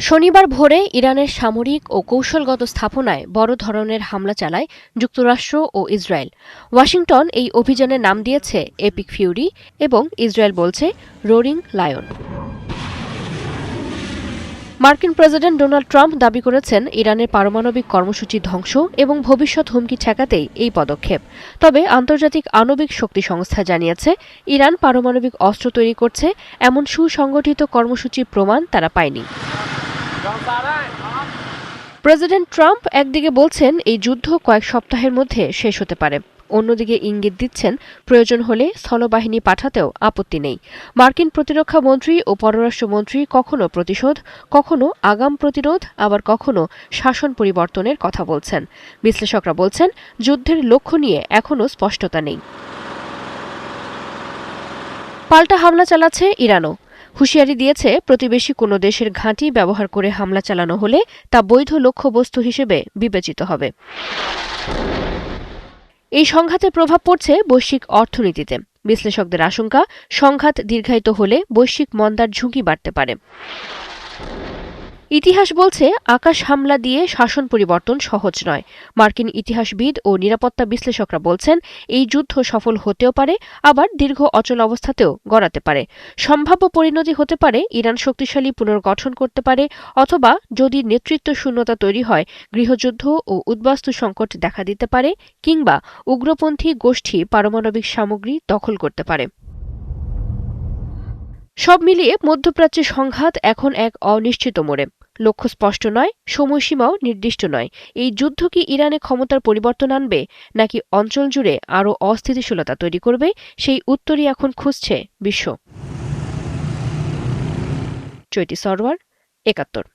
শনিবার ভোরে ইরানের সামরিক ও কৌশলগত স্থাপনায় বড় ধরনের হামলা চালায় যুক্তরাষ্ট্র ও ইসরায়েল। ওয়াশিংটন এই অভিযানের নাম দিয়েছে এপিক ফিউরি এবং ইসরায়েল বলছে রোরিং লায়ন। মার্কিন প্রেসিডেন্ট ডোনাল্ড ট্রাম্প দাবি করেছেন ইরানের পারমাণবিক কর্মসূচি ধ্বংস এবং ভবিষ্যৎ হুমকি ঠেকাতেই এই পদক্ষেপ। তবে আন্তর্জাতিক আণবিক শক্তি সংস্থা জানিয়েছে ইরান পারমাণবিক অস্ত্র তৈরি করছে এমন সুসংগঠিত কর্মসূচির প্রমাণ তারা পায়নি। প্রেসিডেন্ট ট্রাম্প একদিকে বলছেন এই যুদ্ধ কয়েক সপ্তাহের মধ্যে শেষ হতে পারে, অন্যদিকে ইঙ্গিত দিচ্ছেন প্রয়োজন হলে স্থলবাহিনী পাঠাতেও আপত্তি নেই। মার্কিন প্রতিরক্ষা মন্ত্রী ও পররাষ্ট্রমন্ত্রী কখনো প্রতিশোধ, কখনো আগাম প্রতিরোধ, আবার কখনো শাসন পরিবর্তনের কথা বলছেন। বিশ্লেষকরা বলছেন যুদ্ধের লক্ষ্য নিয়ে এখনও স্পষ্টতা নেই। পাল্টা হামলা চালাচ্ছে ইরানও। হুঁশিয়ারি দিয়েছে প্রতিবেশী কোনো দেশের ঘাঁটি ব্যবহার করে হামলা চালানো হলে তা বৈধ লক্ষ্যবস্তু হিসেবে বিবেচিত হবে। এই সংঘাতের প্রভাব পড়ছে বৈশ্বিক অর্থনীতিতে। বিশ্লেষকদের আশঙ্কা, সংঘাত দীর্ঘায়িত হলে বৈশ্বিক মন্দার ঝুঁকি বাড়তে পারে। ইতিহাস বলছে আকাশ হামলা দিয়ে শাসন পরিবর্তন সহজ নয়। মার্কিন ইতিহাসবিদ ও নিরাপত্তা বিশ্লেষকরা বলছেন এই যুদ্ধ সফল হতেও পারে, আবার দীর্ঘ অচল অবস্থাতেও গড়াতে পারে। সম্ভাব্য পরিণতি হতে পারে ইরান শক্তিশালী পুনর্গঠন করতে পারে, অথবা যদি নেতৃত্ব শূন্যতা তৈরি হয় গৃহযুদ্ধ ও উদ্বাস্তু সংকট দেখা দিতে পারে, কিংবা উগ্রপন্থী গোষ্ঠী পারমাণবিক সামগ্রী দখল করতে পারে। সব মিলিয়ে মধ্যপ্রাচ্যের সংঘাত এখন এক অনিশ্চিত মোড়ে। লক্ষ্য স্পষ্ট নয়, সময়সীমাও নির্দিষ্ট নয়। এই যুদ্ধ কি ইরানে ক্ষমতার পরিবর্তন আনবে, নাকি অঞ্চল জুড়ে আরও অস্থিতিশীলতা তৈরি করবে, সেই উত্তরই এখন খুঁজছে বিশ্ব। চৈতি সরওয়ার, ৭১।